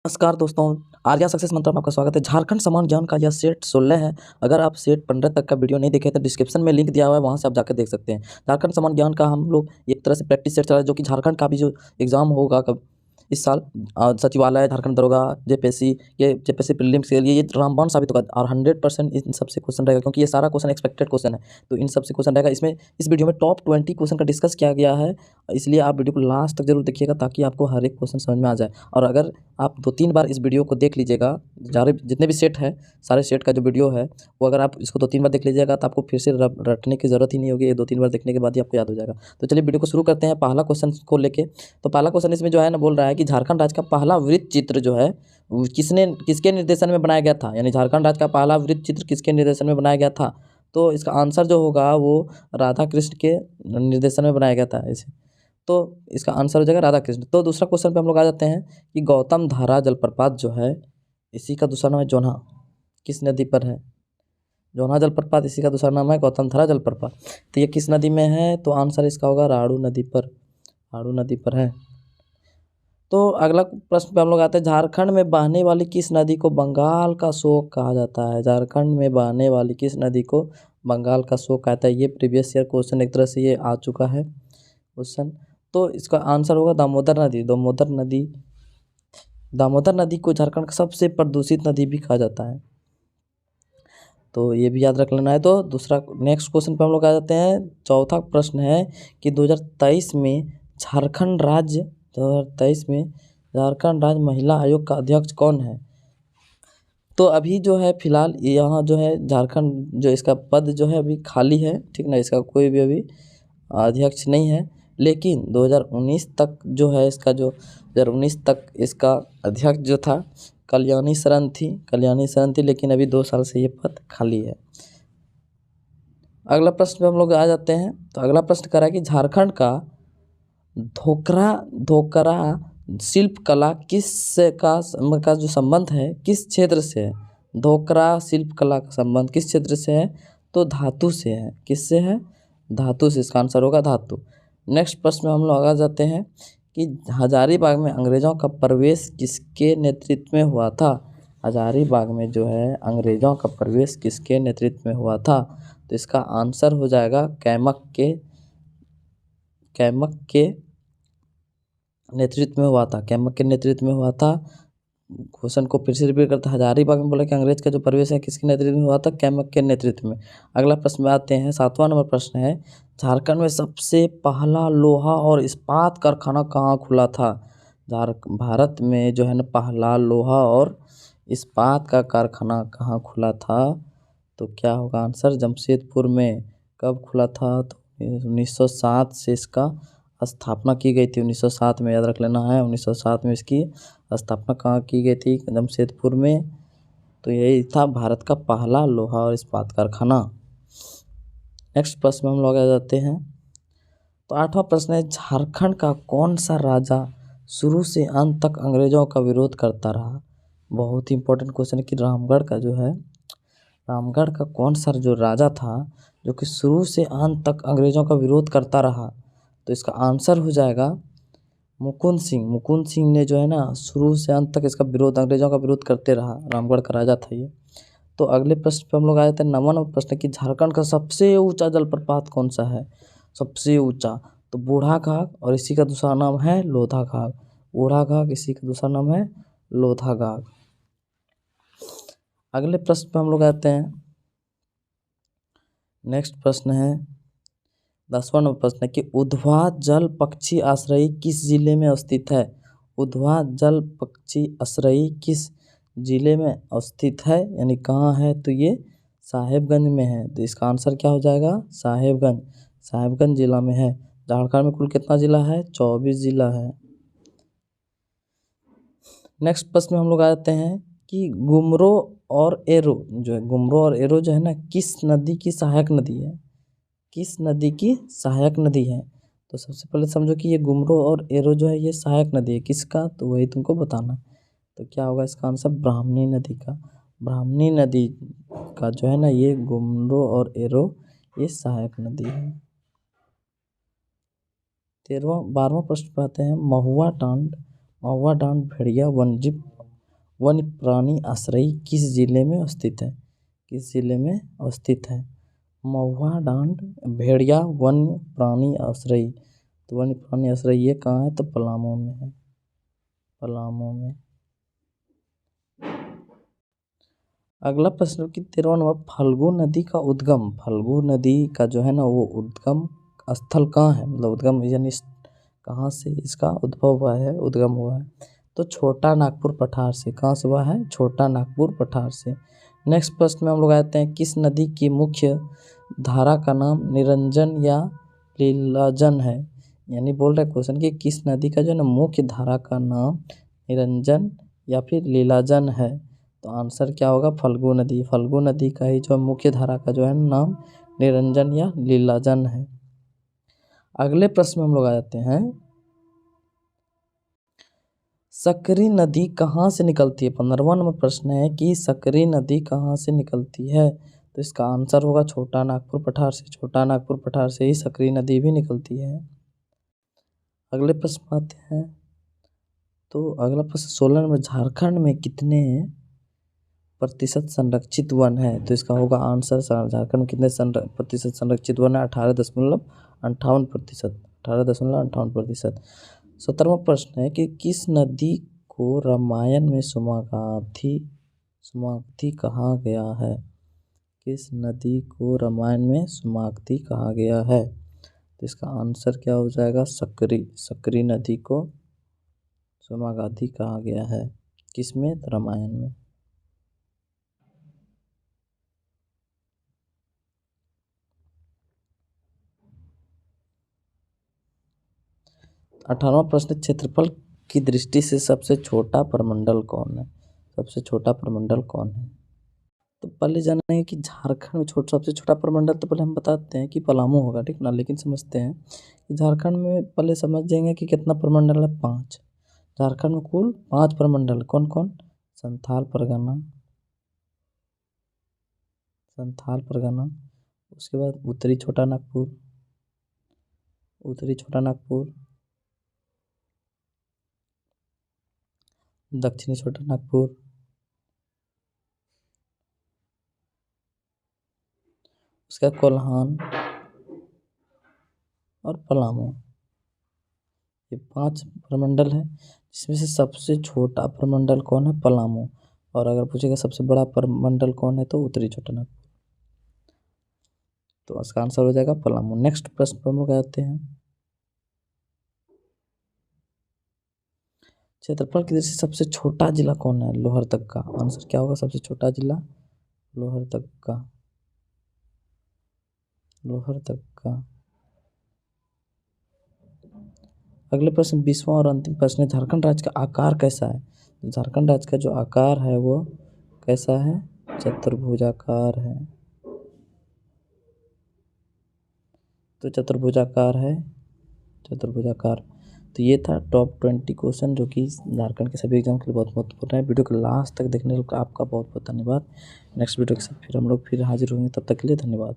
नमस्कार दोस्तों, आर्या सक्सेस मंत्र में आपका स्वागत है। झारखंड समान ज्ञान का यह सेट 16 है। अगर आप सेट 15 तक का वीडियो नहीं देखे तो डिस्क्रिप्शन में लिंक दिया हुआ है, वहाँ से आप जाकर देख सकते हैं। झारखंड समान ज्ञान का हम लोग एक तरह से प्रैक्टिस सेट चला है, जो कि झारखंड का भी जो एग्ज़ाम होगा कब इस साल सचिवालय, झारखंड दरोगा, जेपीएससी, ये जेपीएससी प्रीलिम्स के लिए ये रामबाण साबित होगा और 100% इन सबसे क्वेश्चन रहेगा, क्योंकि ये सारा क्वेश्चन एक्सपेक्टेड क्वेश्चन है। तो इन सबसे क्वेश्चन रहेगा। इसमें इस वीडियो में टॉप 20 क्वेश्चन का डिस्कस किया गया है, इसलिए आप वीडियो को लास्ट तक जरूर देखिएगा ताकि आपको हर एक क्वेश्चन समझ में आ जाए। और अगर आप 2-3 बार इस वीडियो को देख लीजिएगा, सारे जितने भी सेट है, सारे सेट का जो वीडियो है वो अगर आप इसको 2-3 बार देख लीजिएगा तो आपको फिर से रटने की ज़रूरत ही नहीं होगी। ये 2-3 बार देखने के बाद ही आपको याद हो जाएगा। तो चलिए वीडियो को शुरू करते हैं पहला क्वेश्चन को लेके। तो पहला क्वेश्चन इसमें जो है ना, बोल रहा है कि झारखंड राज्य का पहला वृत्त चित्र जो है वो किसके निर्देशन में बनाया गया था, यानी झारखंड राज्य का पहला वृत्त चित्र किसके निर्देशन में बनाया गया था। तो इसका आंसर जो होगा वो राधा कृष्ण के निर्देशन में बनाया गया था इसे। तो इसका आंसर हो जाएगा राधा कृष्ण। तो दूसरा क्वेश्चन पे हम लोग आ जाते हैं कि गौतम धारा जलप्रपात जो है, इसी का दूसरा नाम है जोन्हा, किस नदी पर है। जोन्हा जलप्रपात इसी का दूसरा नाम है गौतम धारा जलप्रपात। तो ये किस नदी में है, तो आंसर इसका होगा राड़ू नदी पर, राड़ू नदी पर है। तो अगला प्रश्न पे हम लोग आते हैं, झारखंड में बहने वाली किस नदी को बंगाल का शोक कहा जाता है। झारखंड में बहने वाली किस नदी को बंगाल का शोक कहता है। ये प्रीवियस ईयर क्वेश्चन एक तरह से ये आ चुका है क्वेश्चन। तो इसका आंसर होगा दामोदर नदी। दामोदर नदी, दामोदर नदी को झारखंड का सबसे प्रदूषित नदी भी कहा जाता है, तो ये भी याद रख लेना है। तो दूसरा नेक्स्ट क्वेश्चन पे हम लोग आ जाते हैं। चौथा प्रश्न है कि 2023 में झारखंड राज्य 2023 में झारखंड राज्य महिला आयोग का अध्यक्ष कौन है। तो अभी जो है फिलहाल यहाँ जो है झारखंड जो इसका पद जो है अभी खाली है, ठीक ना, इसका कोई भी अभी अध्यक्ष नहीं है। लेकिन 2019 तक जो है इसका जो 2019 तक इसका अध्यक्ष जो था कल्याणी शरण थी, लेकिन अभी 2 साल से ये पद खाली है। अगला प्रश्न पे हम लोग आ जाते हैं। तो अगला प्रश्न कह रहा है कि झारखंड का धोकरा शिल्प कला का जो संबंध है किस क्षेत्र से है। धोकरा शिल्प कला का संबंध किस क्षेत्र से है, तो धातु से है। किससे है, धातु से। इसका आंसर होगा धातु। नेक्स्ट प्रश्न में हम लोग आ जाते हैं कि हजारीबाग में अंग्रेज़ों का प्रवेश किसके नेतृत्व में हुआ था। हजारीबाग में जो है अंग्रेज़ों का प्रवेश किसके नेतृत्व में हुआ था, तो इसका आंसर हो जाएगा कैमक के नेतृत्व में हुआ था। कैमक के नेतृत्व में हुआ था। क्वेश्चन को फिर से रिपीट करता है। हजारीबाग में बोला कि अंग्रेज का जो प्रवेश है किसके नेतृत्व में हुआ था, कैमक के नेतृत्व में। अगला प्रश्न में आते हैं। 7वां नंबर प्रश्न है, झारखंड में सबसे पहला लोहा और इस्पात कारखाना कहाँ खुला था। भारत में जो है ना पहला लोहा और इस्पात का कारखाना कहाँ खुला था, तो क्या होगा आंसर, जमशेदपुर में। कब खुला था, तो 1907 से इसका स्थापना की गई थी। 1907 में, याद रख लेना है, 1907 में इसकी स्थापना कहाँ की गई थी, जमशेदपुर में। तो यही था भारत का पहला लोहा और इस्पात कारखाना। नेक्स्ट प्रश्न में हम लोग आ जाते हैं। तो 8वां प्रश्न है, झारखंड का कौन सा राजा शुरू से अंत तक अंग्रेजों का विरोध करता रहा। बहुत ही इंपॉर्टेंट क्वेश्चन है कि रामगढ़ का जो है, रामगढ़ का कौन सा जो राजा था जो कि शुरू से अंत तक अंग्रेजों का विरोध करता रहा, तो इसका आंसर हो जाएगा मुकुंद सिंह। मुकुंद सिंह ने जो है ना शुरू से अंत तक इसका विरोध, अंग्रेजों का विरोध करते रहा। रामगढ़ का राजा था ये। तो अगले प्रश्न पे हम लोग आ जाते हैं। 9वां प्रश्न कि झारखंड का सबसे ऊंचा जलप्रपात कौन सा है। सबसे ऊंचा, तो बूढ़ा घाघ और इसी का दूसरा नाम है लोधा घाघ। बूढ़ा घाघ, इसी का दूसरा नाम है लोधा घाघ। अगले प्रश्न पे हम लोग आते हैं। नेक्स्ट प्रश्न है 10वां नंबर प्रश्न है कि उधवा जल पक्षी आश्रयी किस जिले में स्थित है। उधवा जल पक्षी आश्रयी किस जिले में स्थित है, यानी कहाँ है, तो ये साहेबगंज में है। तो इसका आंसर क्या हो जाएगा, साहेबगंज। साहेबगंज जिला में है। झारखंड में कुल कितना जिला है, 24 जिला है। नेक्स्ट प्रश्न में हम लोग आ जाते हैं कि गुमरो और एरो जो है, गुमरो और एरो जो है ना, किस नदी की सहायक नदी है। किस नदी की सहायक नदी है। तो सबसे पहले समझो कि ये गुमरो और एरो जो है ये सहायक नदी है किसका, तो वही तुमको बताना। तो क्या होगा इसका आंसर, ब्राह्मणी नदी का। ब्राह्मणी नदी का जो है ना ये गुमरो और एरो ये सहायक नदी है। 12वां प्रश्न पे आते हैं। महुआ डांड भेड़िया वन्यजीव वन्य प्राणी आश्रय किस जिले में स्थित है? किस जिले में स्थित है? महुआ डांड भेड़िया वन्य प्राणी आश्रय, तो वन्य प्राणी आश्रय ये कहाँ है? तो पलामू में है, पलामू में। अगला प्रश्न की 13वां नंबर, फल्गु नदी का उद्गम, फल्गु नदी का जो है ना वो उद्गम स्थल कहाँ है? मतलब उद्गम यानी कहाँ से इसका उद्भव हुआ है, उद्गम हुआ है? तो छोटा नागपुर पठार से। कहाँ से हुआ है? छोटा नागपुर पठार से। नेक्स्ट प्रश्न में हम लोग आते हैं, किस नदी की मुख्य धारा का नाम निरंजन या लीलाजन है? यानी बोल रहे क्वेश्चन कि किस नदी का जो है ना मुख्य धारा का नाम निरंजन या फिर लीलाजन है? तो आंसर क्या होगा? फल्गु नदी। फल्गु नदी का ही जो मुख्य धारा का जो है नाम निरंजन या लीलाजन है। अगले प्रश्न में हम लोग आ जाते हैं, सकरी नदी कहाँ से निकलती है? 15वां नंबर प्रश्न है कि सकरी नदी कहाँ से निकलती है? तो इसका आंसर होगा छोटा नागपुर पठार से। छोटा नागपुर पठार से ही सकरी नदी भी निकलती है। अगले प्रश्न में आते हैं, तो अगला प्रश्न 16 नंबर, झारखंड में कितने प्रतिशत संरक्षित वन है? तो इसका होगा आंसर, झारखंड में कितने प्रतिशत संरक्षित वन है? 18.58%, 18.58%। 17वां प्रश्न है कि किस नदी को रामायण में सुमागधी कहा गया है? किस नदी को रामायण में सुमागधी कहा गया है? तो इसका आंसर क्या हो जाएगा? सकरी। सकरी नदी को सुमागधी कहा गया है, किसमें? रामायण में। 18वां प्रश्न, क्षेत्रफल की दृष्टि से सबसे छोटा प्रमंडल कौन है? सबसे छोटा प्रमंडल कौन है? तो पहले जाना है कि झारखंड में सबसे छोटा प्रमंडल, तो पहले हम बताते हैं कि पलामू होगा, ठीक ना। लेकिन समझते हैं कि झारखंड में पहले समझ जाएंगे कि कितना प्रमंडल है? 5। झारखंड में कुल 5 प्रमंडल। कौन कौन? संथाल परगना, संथाल परगना, उसके बाद उत्तरी छोटा नागपुर, उत्तरी छोटा नागपुर, दक्षिणी छोटा नागपुर, उसका कोल्हान और पलामू। ये 5 प्रमंडल है, जिसमें से सबसे छोटा प्रमंडल कौन है? पलामू। और अगर पूछेगा सबसे बड़ा प्रमंडल कौन है, तो उत्तरी छोटा नागपुर। तो इसका आंसर हो जाएगा पलामू। नेक्स्ट प्रश्न पर हम लोग आते हैं, क्षेत्रफल की दृष्टि से सबसे छोटा जिला कौन है? लोहरदगा। आंसर क्या होगा? सबसे छोटा जिला लोहरदगा, लोहरदगा। अगले प्रश्न 20वां और अंतिम प्रश्न है, झारखंड राज्य का आकार कैसा है? तो झारखंड राज्य का जो आकार है वो कैसा है? चतुर्भुजाकार है। तो चतुर्भुजाकार है, चतुर्भुजाकार। तो ये था टॉप 20 क्वेश्चन जो कि झारखंड के सभी एग्जाम के लिए बहुत महत्वपूर्ण है। वीडियो को लास्ट तक देखने के लिए आपका बहुत बहुत धन्यवाद। नेक्स्ट वीडियो के साथ फिर हम लोग हाजिर होंगे, तब तक के लिए धन्यवाद।